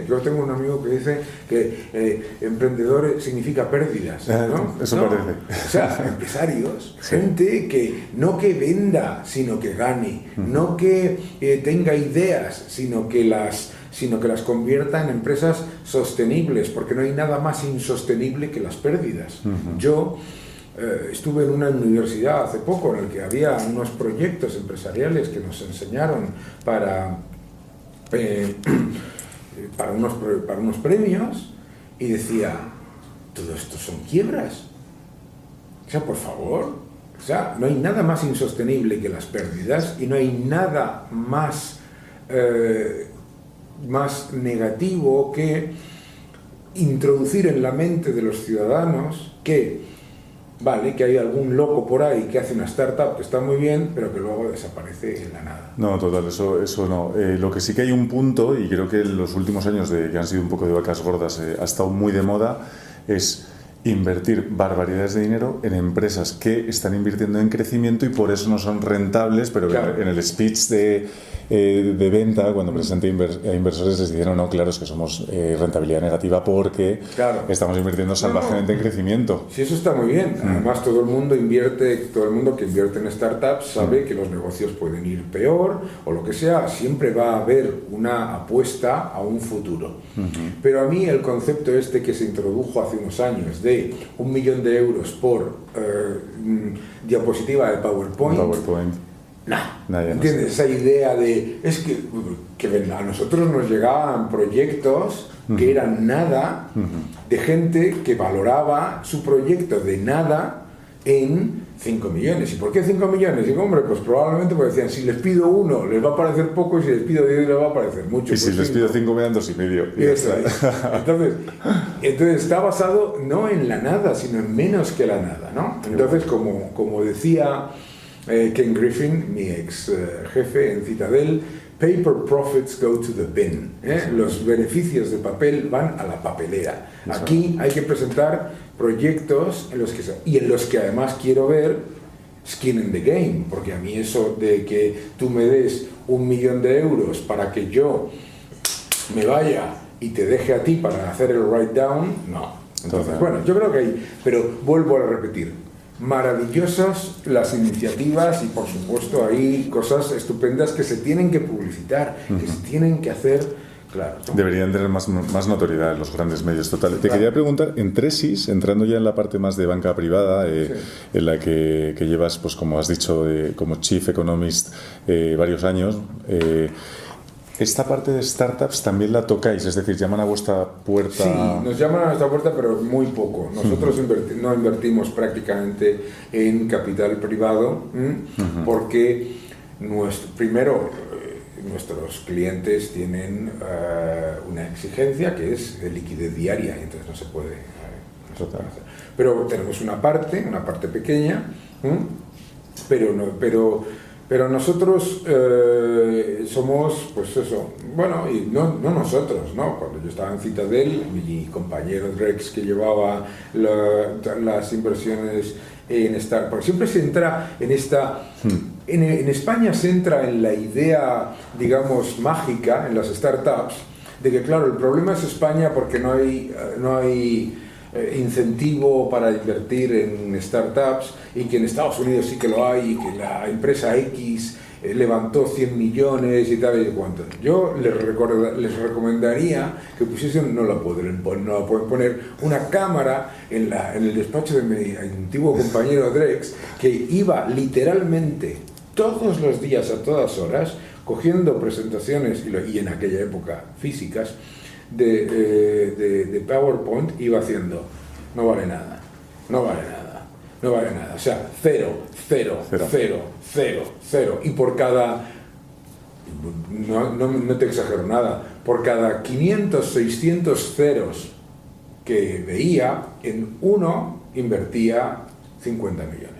Yo tengo un amigo que dice que emprendedor significa pérdidas, ¿no?
Eso
no,
parece.
O sea, empresarios, gente que no que venda, sino que gane, no que tenga ideas, sino que las convierta en empresas sostenibles, porque no hay nada más insostenible que las pérdidas. Yo estuve en una universidad hace poco en el que había unos proyectos empresariales que nos enseñaron para unos premios, y decía, todo esto son quiebras. O sea, por favor, o sea, no hay nada más insostenible que las pérdidas y no hay nada más negativo que introducir en la mente de los ciudadanos que hay algún loco por ahí que hace una startup que está muy bien, pero que luego desaparece en la nada.
No, total, eso no. Lo que sí que hay un punto, y creo que en los últimos años que han sido un poco de vacas gordas, ha estado muy de moda, es invertir barbaridades de dinero en empresas que están invirtiendo en crecimiento y por eso no son rentables, pero claro, en el speech de venta, cuando presenté a inversores, les dijeron, no, claro, es que somos rentabilidad negativa porque estamos invirtiendo salvajemente en crecimiento.
Sí, eso está muy bien. Además, todo el mundo que invierte en startups sabe que los negocios pueden ir peor o lo que sea. Siempre va a haber una apuesta a un futuro. Pero a mí el concepto que se introdujo hace unos años de 1 millón de euros por diapositiva de PowerPoint. No, ¿entiendes? Esa idea de... Es que a nosotros nos llegaban proyectos que eran nada, de gente que valoraba su proyecto de nada en 5 millones. ¿Y por qué 5 millones? Digo, hombre, pues probablemente porque decían, si les pido 1 les va a parecer poco y si les pido 10 les va a parecer mucho.
Y si les pido 5 me dan 2,5.
Entonces está basado no en la nada, sino en menos que la nada, ¿no? Entonces, como decía Ken Griffin, mi ex jefe en Citadel, paper profits go to the bin. Los beneficios de papel van a la papelera. Aquí hay que presentar proyectos en los que además quiero ver skin in the game, porque a mí eso de que tú me des 1 millón de euros para que yo me vaya y te deje a ti para hacer el write down, no. Entonces, bueno, yo creo que hay, pero vuelvo a repetir, maravillosas las iniciativas y por supuesto hay cosas estupendas que se tienen que publicitar, que se tienen que hacer. Claro, ¿no?
Deberían tener más notoriedad en los grandes medios, total. Te quería preguntar, en Tresis, entrando ya en la parte más de banca privada, en la que llevas, pues como has dicho, como Chief Economist varios años, Esta parte de startups también la tocáis, es decir, llaman a vuestra puerta.
Sí, nos llaman a nuestra puerta, pero muy poco. Nosotros no invertimos prácticamente en capital privado, porque primero nuestros clientes tienen una exigencia que es de liquidez diaria, y entonces no se puede hacer. Pero tenemos una parte pequeña, pero nosotros somos, pues eso, bueno, y no nosotros, ¿no? Cuando yo estaba en Citadel, mi compañero Drex, que llevaba las inversiones en esta, porque siempre se entra en esta, en España se entra en la idea, digamos, mágica, en las startups, de que claro, el problema es España porque no hay incentivo para invertir en startups, y que en Estados Unidos sí que lo hay, y que la empresa X levantó 100 millones y tal y cuánto. Yo les recomendaría que pusiesen, no la pueden poner, una cámara en el despacho de mi antiguo compañero Drex, que iba literalmente todos los días a todas horas cogiendo presentaciones, y en aquella época físicas, de PowerPoint, iba haciendo, no vale nada, o sea, cero, y por cada, no te exagero nada, por cada 500, 600 ceros que veía, en uno invertía 50 millones.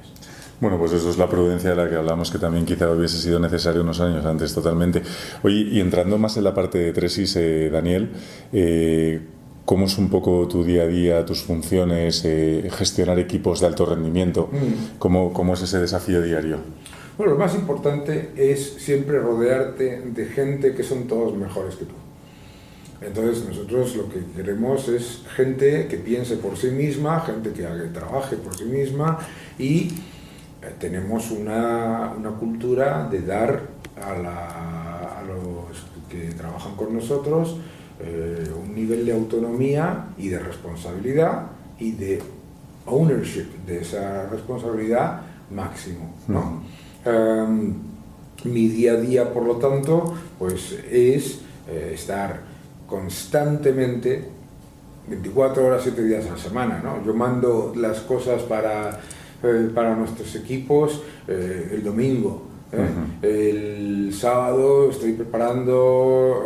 Bueno, pues eso es la prudencia de la que hablamos, que también quizá hubiese sido necesario unos años antes, totalmente. Oye, y entrando más en la parte de Tresis, Daniel, ¿cómo es un poco tu día a día, tus funciones, gestionar equipos de alto rendimiento? ¿Cómo es ese desafío diario?
Bueno, lo más importante es siempre rodearte de gente que son todos mejores que tú. Entonces nosotros lo que queremos es gente que piense por sí misma, gente que trabaje por sí misma, y tenemos una cultura de dar a los que trabajan con nosotros un nivel de autonomía y de responsabilidad y de ownership de esa responsabilidad máximo, ¿no? Mi día a día, por lo tanto, pues es estar constantemente 24 horas, 7 días a la semana, ¿no? Yo mando las cosas para nuestros equipos el domingo, el sábado estoy preparando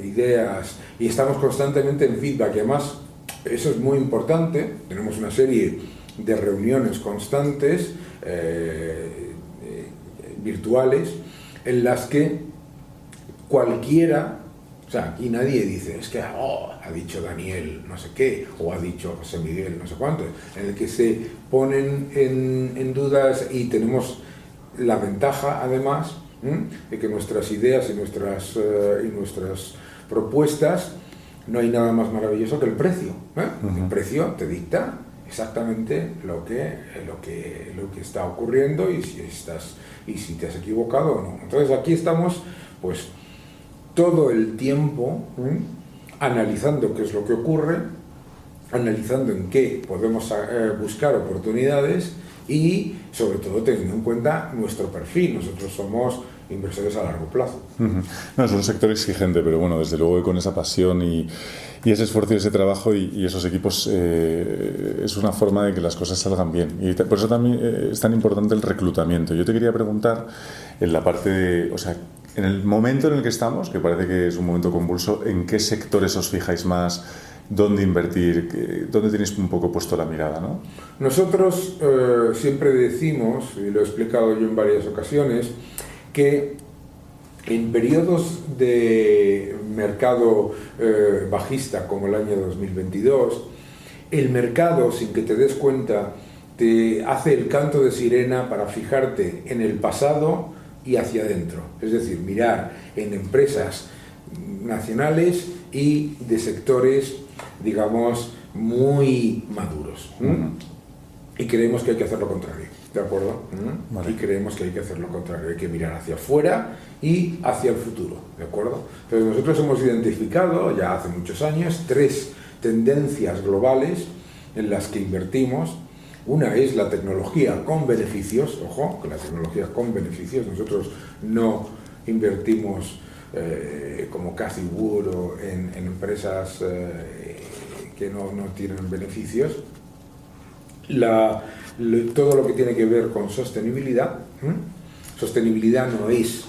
ideas, y estamos constantemente en feedback, y además eso es muy importante. Tenemos una serie de reuniones constantes virtuales, en las que cualquiera, o sea, aquí nadie dice, es que ha dicho Daniel no sé qué, o ha dicho José Miguel no sé cuánto, en el que se ponen en dudas, y tenemos la ventaja, además, de que nuestras ideas y nuestras propuestas, no hay nada más maravilloso que el precio. El precio te dicta exactamente lo que está ocurriendo, y si te has equivocado o no. Entonces aquí estamos, pues, todo el tiempo analizando qué es lo que ocurre, analizando en qué podemos buscar oportunidades, y sobre todo teniendo en cuenta nuestro perfil. Nosotros somos inversores a largo plazo.
No, es un sector exigente, pero bueno, desde luego que con esa pasión y ese esfuerzo y ese trabajo y esos equipos es una forma de que las cosas salgan bien. Y por eso también es tan importante el reclutamiento. Yo te quería preguntar, en la parte de, o sea, en el momento en el que estamos, que parece que es un momento convulso, ¿en qué sectores os fijáis más? ¿Dónde invertir? ¿Dónde tenéis un poco puesto la mirada, ¿no?
Nosotros siempre decimos, y lo he explicado yo en varias ocasiones, que en periodos de mercado bajista, como el año 2022, el mercado, sin que te des cuenta, te hace el canto de sirena para fijarte en el pasado y hacia adentro. Es decir, mirar en empresas nacionales y de sectores, digamos, muy maduros. Y creemos que hay que hacer lo contrario, ¿de acuerdo? Vale. Y creemos que hay que hacer lo contrario, hay que mirar hacia afuera y hacia el futuro, ¿de acuerdo? Entonces nosotros hemos identificado ya hace muchos años 3 tendencias globales en las que invertimos. Una es la tecnología con beneficios, ojo, que la tecnología con beneficios. Nosotros no invertimos como Cathy Wood o en empresas que no tienen beneficios. Todo lo que tiene que ver con sostenibilidad. Sostenibilidad no es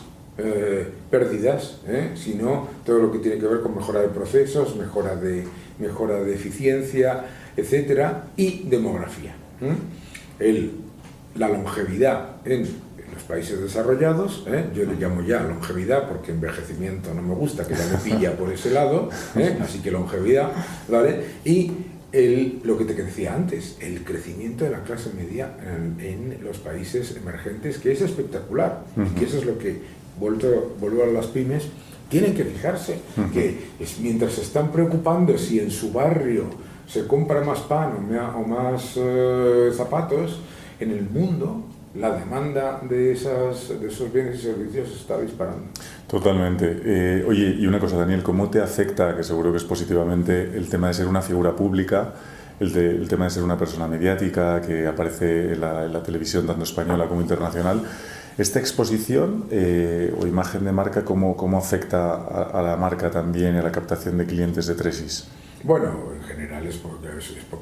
pérdidas, sino todo lo que tiene que ver con mejora de procesos, mejora de eficiencia, etcétera, y demografía. La longevidad en los países desarrollados, yo le llamo ya longevidad porque envejecimiento no me gusta, que ya me pilla por ese lado, así que longevidad, ¿vale? Y lo que te decía antes, el crecimiento de la clase media en los países emergentes, que es espectacular, y eso es lo que, vuelvo a las pymes, tienen que fijarse, que mientras se están preocupando si en su barrio se compra más pan o más zapatos, en el mundo la demanda de esos bienes y servicios se está disparando.
Totalmente. Oye, y una cosa, Daniel, ¿cómo te afecta, que seguro que es positivamente, el tema de ser una figura pública, el tema de ser una persona mediática que aparece en la televisión tanto española como internacional? ¿Esta exposición o imagen de marca cómo afecta a la marca también y a la captación de clientes de Tresis?
Bueno, en general es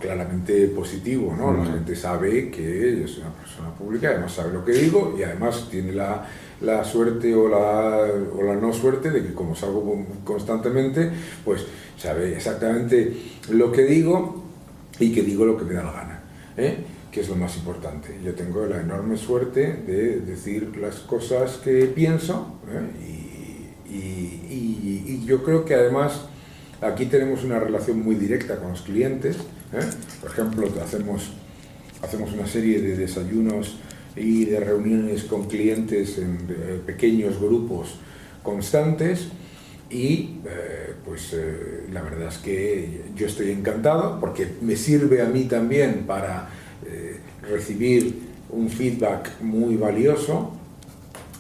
claramente positivo, ¿no? La gente sabe que yo soy una persona pública, además sabe lo que digo y además tiene la suerte o la no suerte de que como salgo constantemente, pues sabe exactamente lo que digo y que digo lo que me da la gana, que es lo más importante. Yo tengo la enorme suerte de decir las cosas que pienso, y yo creo que además aquí tenemos una relación muy directa con los clientes. Por ejemplo, hacemos una serie de desayunos y de reuniones con clientes en pequeños grupos constantes y la verdad es que yo estoy encantado porque me sirve a mí también para recibir un feedback muy valioso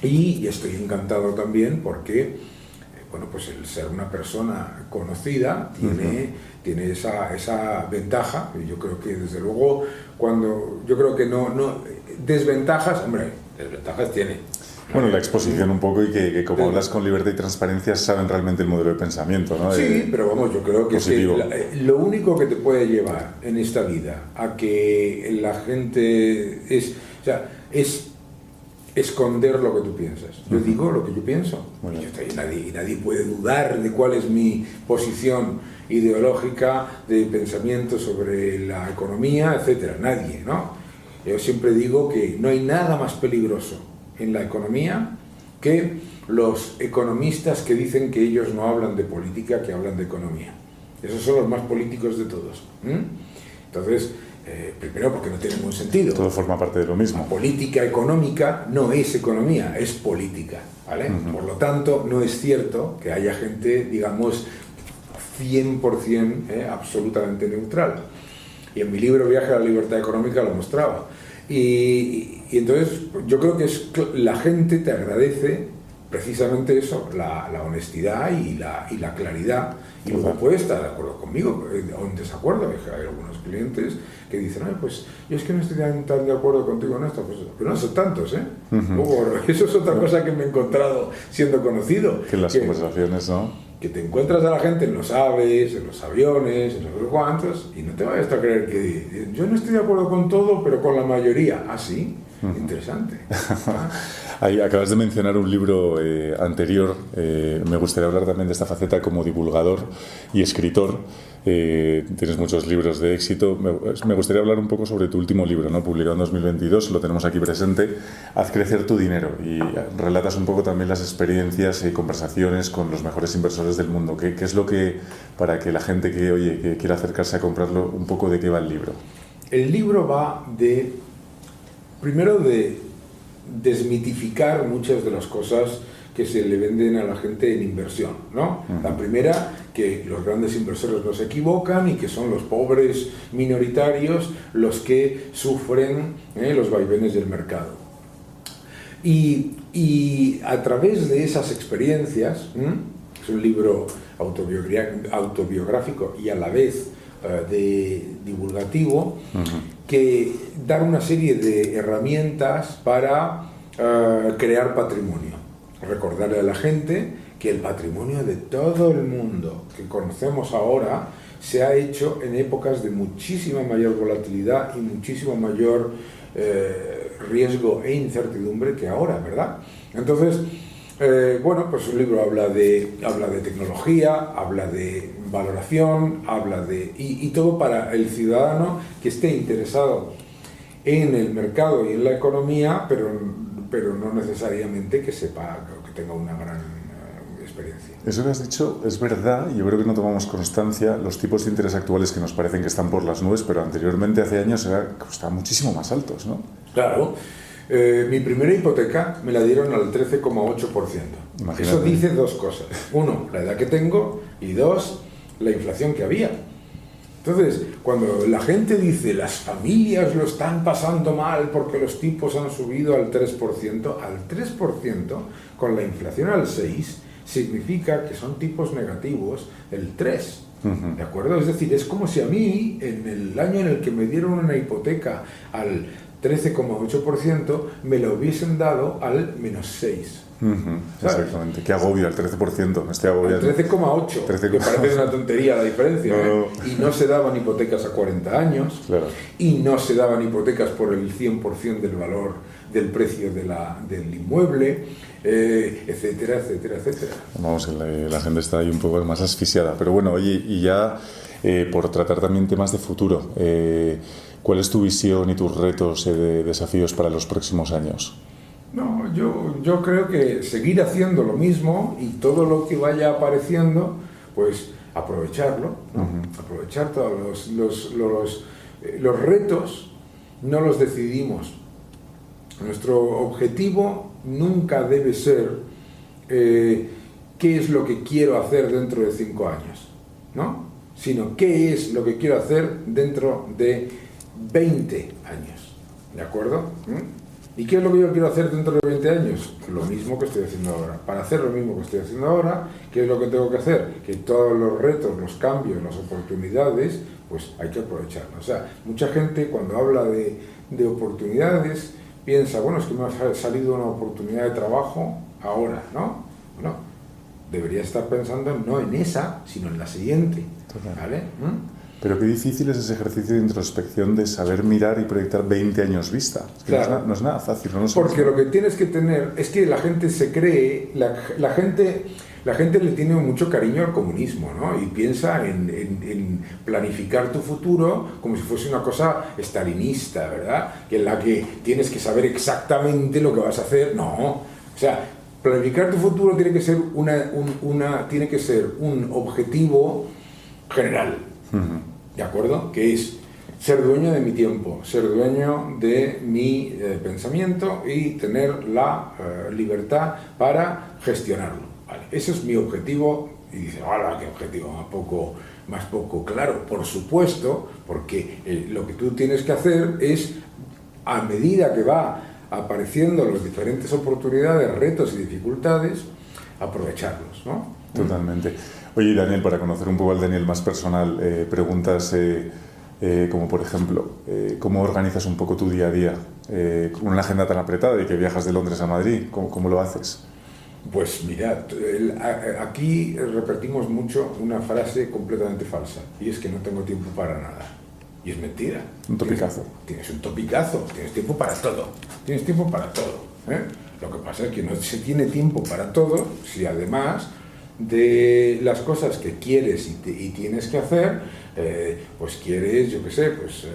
y estoy encantado también porque pues el ser una persona conocida tiene esa ventaja, y yo creo que desde luego yo creo que no desventajas, hombre, desventajas tiene.
Bueno, la exposición un poco y que como hablas con libertad y transparencia saben realmente el modelo de pensamiento, ¿no?
Sí, pero vamos, yo creo que lo único que te puede llevar en esta vida a que la gente es esconder lo que tú piensas. Yo digo lo que yo pienso y nadie puede dudar de cuál es mi posición ideológica de pensamiento sobre la economía, etcétera. Nadie, ¿no? Yo siempre digo que no hay nada más peligroso en la economía que los economistas que dicen que ellos no hablan de política, que hablan de economía. Esos son los más políticos de todos. Entonces, primero porque no tiene ningún sentido.
Todo forma parte de lo mismo.
La política económica no es economía, es política, ¿vale? Por lo tanto, no es cierto que haya gente, digamos, 100% absolutamente neutral. Y en mi libro Viaje a la Libertad Económica lo mostraba. Y entonces yo creo que la gente te agradece precisamente eso, la honestidad y la claridad. Y luego puede estar de acuerdo conmigo o en desacuerdo. Hay algunos clientes que dicen, pues yo es que no estoy tan de acuerdo contigo en esto, pero no son tantos, Luego, eso es otra cosa que me he encontrado siendo conocido.
Que en las conversaciones, ¿no?
Que te encuentras a la gente en los aves, en los aviones, en los cuantos, y no te vayas a creer que yo no estoy de acuerdo con todo, pero con la mayoría. Ah, sí, interesante.
Ahí acabas de mencionar un libro anterior. Me gustaría hablar también de esta faceta como divulgador y escritor. Tienes muchos libros de éxito. Me gustaría hablar un poco sobre tu último libro, ¿no? Publicado en 2022, lo tenemos aquí presente, Haz crecer tu dinero, y relatas un poco también las experiencias y conversaciones con los mejores inversores del mundo. ¿Qué es lo que, para que la gente que quiera acercarse a comprarlo, un poco de qué va el libro? El libro va
primero de desmitificar muchas de las cosas que se le venden a la gente en inversión, ¿no? La primera, que los grandes inversores no se equivocan y que son los pobres minoritarios los que sufren los vaivenes del mercado. Y a través de esas experiencias, es un libro autobiográfico y a la vez divulgativo, que da una serie de herramientas para crear patrimonio. Recordarle a la gente que el patrimonio de todo el mundo que conocemos ahora se ha hecho en épocas de muchísima mayor volatilidad y muchísimo mayor riesgo e incertidumbre que ahora, ¿verdad? Entonces, bueno, pues el libro habla de tecnología, habla de valoración, y todo para el ciudadano que esté interesado en el mercado y en la economía, pero no necesariamente que sepa, que tenga una gran experiencia.
Eso que has dicho es verdad, y yo creo que no tomamos constancia. Los tipos de interés actuales que nos parecen que están por las nubes, pero anteriormente, hace años, estaban muchísimo más altos, ¿no?
Claro. Mi primera hipoteca me la dieron al 13,8%.
Imagínate.
Eso dice dos cosas. Uno, la edad que tengo, y dos, la inflación que había. Entonces, cuando la gente dice las familias lo están pasando mal porque los tipos han subido al 3%, con la inflación al 6%, significa que son tipos negativos del 3%. ¿De acuerdo? Es decir, es como si a mí, en el año en el que me dieron una hipoteca al 13,8%, me lo hubiesen dado al -6%.
Exactamente. Qué agobio, el 13%. Me estoy agobiando.
13,8%, que parece una tontería la diferencia.
No.
Y no se daban hipotecas a 40 años,
Claro.
y no se daban hipotecas por el 100% del valor del precio del inmueble, etcétera, etcétera, etcétera.
Vamos, la gente está ahí un poco más asfixiada. Pero bueno, oye, y ya por tratar también temas de futuro, ¿cuál es tu visión y tus retos de desafíos para los próximos años?
No, yo creo que seguir haciendo lo mismo y todo lo que vaya apareciendo, pues aprovecharlo, ¿no? Aprovechar todos los retos, no los decidimos. Nuestro objetivo nunca debe ser qué es lo que quiero hacer dentro de 5 años, ¿no? Sino qué es lo que quiero hacer dentro de 20 años, ¿de acuerdo? ¿Y qué es lo que yo quiero hacer dentro de 20 años? Lo mismo que estoy haciendo ahora. Para hacer lo mismo que estoy haciendo ahora, ¿qué es lo que tengo que hacer? Que todos los retos, los cambios, las oportunidades, pues hay que aprovecharlos. O sea, mucha gente cuando habla de oportunidades piensa, bueno, es que me ha salido una oportunidad de trabajo ahora, ¿no? Bueno, debería estar pensando no en esa, sino en la siguiente, ¿vale?
Pero qué difícil es ese ejercicio de introspección de saber mirar y proyectar 20 años vista. Es que
claro.
no es nada fácil. No
porque lo que tienes que tener es que la gente se cree, la gente le tiene mucho cariño al comunismo, ¿no? Y piensa en planificar tu futuro como si fuese una cosa stalinista, ¿verdad? Que en la que tienes que saber exactamente lo que vas a hacer. No, o sea, planificar tu futuro tiene que ser tiene que ser un objetivo general. ¿De acuerdo? Que es ser dueño de mi tiempo, ser dueño de mi pensamiento y tener la libertad para gestionarlo. ¿Vale? Ese es mi objetivo. Y dice, ¡hala, qué objetivo! Más poco claro. Por supuesto, porque lo que tú tienes que hacer es, a medida que va apareciendo las diferentes oportunidades, retos y dificultades, aprovecharlos, ¿no?
Totalmente. Oye, Daniel, para conocer un poco al Daniel más personal, preguntas como, por ejemplo, ¿cómo organizas un poco tu día a día? Con una agenda tan apretada y que viajas de Londres a Madrid, ¿cómo lo haces?
Pues mirad, aquí repetimos mucho una frase completamente falsa, y es que no tengo tiempo para nada. Y es mentira.
Un topicazo.
Tienes un topicazo, tienes tiempo para todo. Tienes tiempo para todo. Lo que pasa es que no se tiene tiempo para todo si además de las cosas que quieres y tienes que hacer, pues quieres, yo qué sé, pues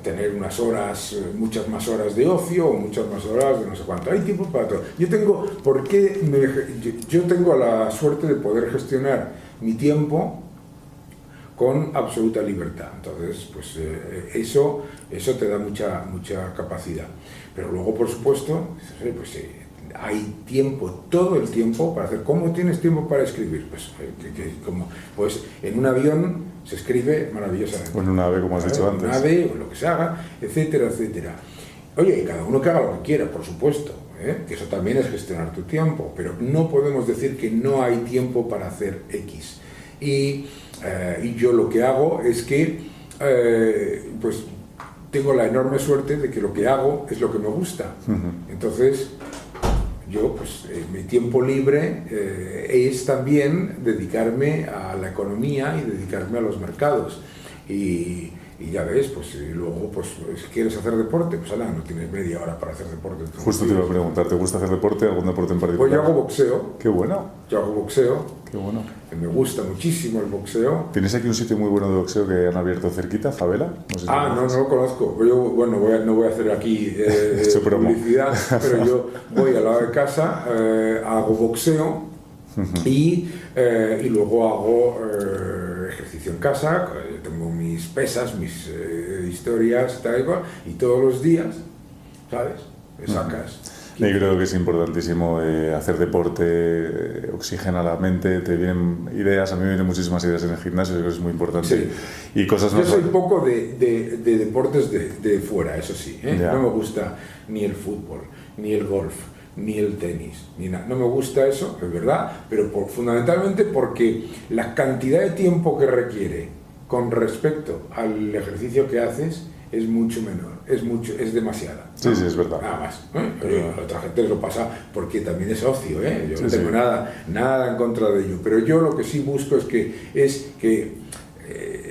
tener muchas más horas de ocio o muchas más horas de no sé cuánto. Hay tiempo para todo. Yo tengo la suerte de poder gestionar mi tiempo con absoluta libertad. Entonces, pues eso te da mucha capacidad. Pero luego, por supuesto, pues hay tiempo, todo el tiempo para hacer. ¿Cómo tienes tiempo para escribir? Pues en un avión se escribe maravillosamente.
O en un ave, como has dicho antes.
En un ave, o lo que se haga, etcétera, etcétera. Oye, cada uno que haga lo que quiera, por supuesto, que eso también es gestionar tu tiempo, pero no podemos decir que no hay tiempo para hacer X. Y yo lo que hago es que, pues, tengo la enorme suerte de que lo que hago es lo que me gusta. Entonces, yo, pues, mi tiempo libre es también dedicarme a la economía y dedicarme a los mercados. Y ya ves, pues y luego, pues, si quieres hacer deporte, pues ala, no tienes media hora para hacer deporte.
Justo te iba a preguntar, ¿te gusta hacer deporte? ¿Algún deporte en particular?
Pues yo hago boxeo.
¡Qué bueno!
Yo hago boxeo.
¡Qué bueno!
Me gusta muchísimo el boxeo.
¿Tienes aquí un sitio muy bueno de boxeo que han abierto cerquita, Favela?
No sé si no lo conozco. Yo, bueno, no voy a hacer aquí publicidad, pero yo voy al lado de casa, hago boxeo y luego hago ejercicio en casa. Tengo mis pesas, mis historias y todos los días, ¿sabes? Me sacas.
Yo creo que es importantísimo hacer deporte, oxigena la mente, te vienen ideas, a mí me vienen muchísimas ideas en el gimnasio, yo creo que es muy importante.
Sí.
Y cosas
yo soy un poco de deportes de fuera, eso sí,
Ya.
No me gusta ni el fútbol, ni el golf, ni el tenis, ni nada. No me gusta eso, es verdad, pero fundamentalmente porque la cantidad de tiempo que requiere con respecto al ejercicio que haces es mucho menor, es demasiada.
Sí, sí, es verdad.
Nada más. A otra gente lo pasa porque también es ocio, Yo
Sí,
no tengo
sí.
nada en contra de ello. Pero yo lo que sí busco es que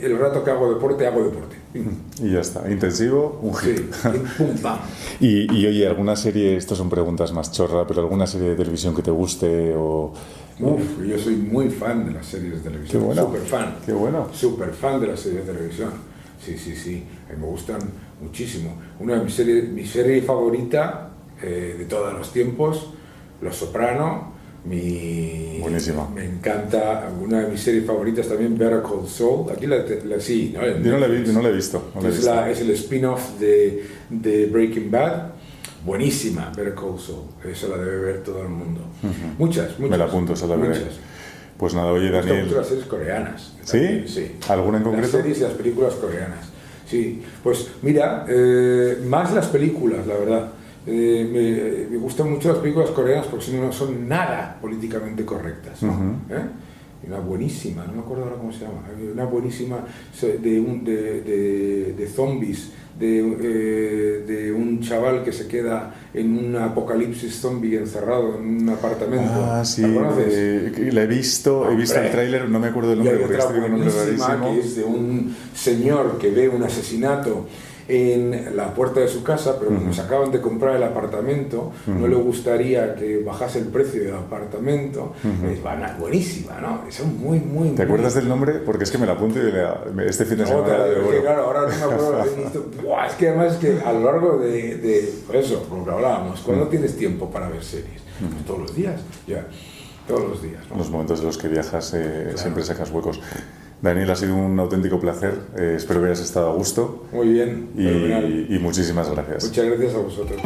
el rato que hago deporte.
Y ya está, intensivo, un hit.
Sí, pum, pam.
Y oye, ¿alguna serie, estas son preguntas más chorra, pero alguna serie de televisión que te guste o...?
Uf, yo soy muy fan de las series de televisión.
Qué bueno.
Súper fan.
Qué bueno.
Súper fan de las series de televisión. Sí. A mí me gustan muchísimo. Una de mi serie favorita de todos los tiempos, Los Soprano.
Buenísima.
Me encanta. Una de mis series favoritas también, Better Call Saul. Aquí sí, ¿no?
Yo no la he visto.
Es el spin-off de Breaking Bad. Buenísima, Better Call Saul. Eso la debe ver todo el mundo. Muchas.
Me la apunto, esa la veré. Pues nada, oye,
Me gustan
Daniel.
mucho las series coreanas.
¿Sí?
Sí.
¿Alguna en concreto?
Las series y las películas coreanas. Sí, pues mira, más las películas, la verdad. Me gustan mucho las películas coreanas porque no son nada políticamente correctas, ¿no? Una buenísima, no me acuerdo ahora cómo se llama, una buenísima de zombies, de un chaval que se queda en un apocalipsis zombie encerrado en un apartamento.
Ah, sí,
¿La conoces?
la he visto el tráiler, no me acuerdo el nombre
Y hay
porque
otra
estoy con un nombre
buenísima
rarísimo.
que es de un señor que ve un asesinato en la puerta de su casa, pero como se acaban de comprar el apartamento, no le gustaría que bajase el precio del apartamento. Es buenísima, ¿no? Son muy
¿Te acuerdas del nombre? Porque es que me la apunto y este fin de semana...
Claro, ahora no me acuerdo lo que he visto. Buah, es que además que a lo largo de eso, como que hablábamos, ¿cuándo tienes tiempo para ver series? Pues todos los días, ya. Todos los días, ¿no?
Los momentos en los que viajas siempre sacas huecos. Daniel, ha sido un auténtico placer. Espero que hayas estado a gusto.
Muy bien.
Y muchísimas gracias.
Muchas gracias a vosotros.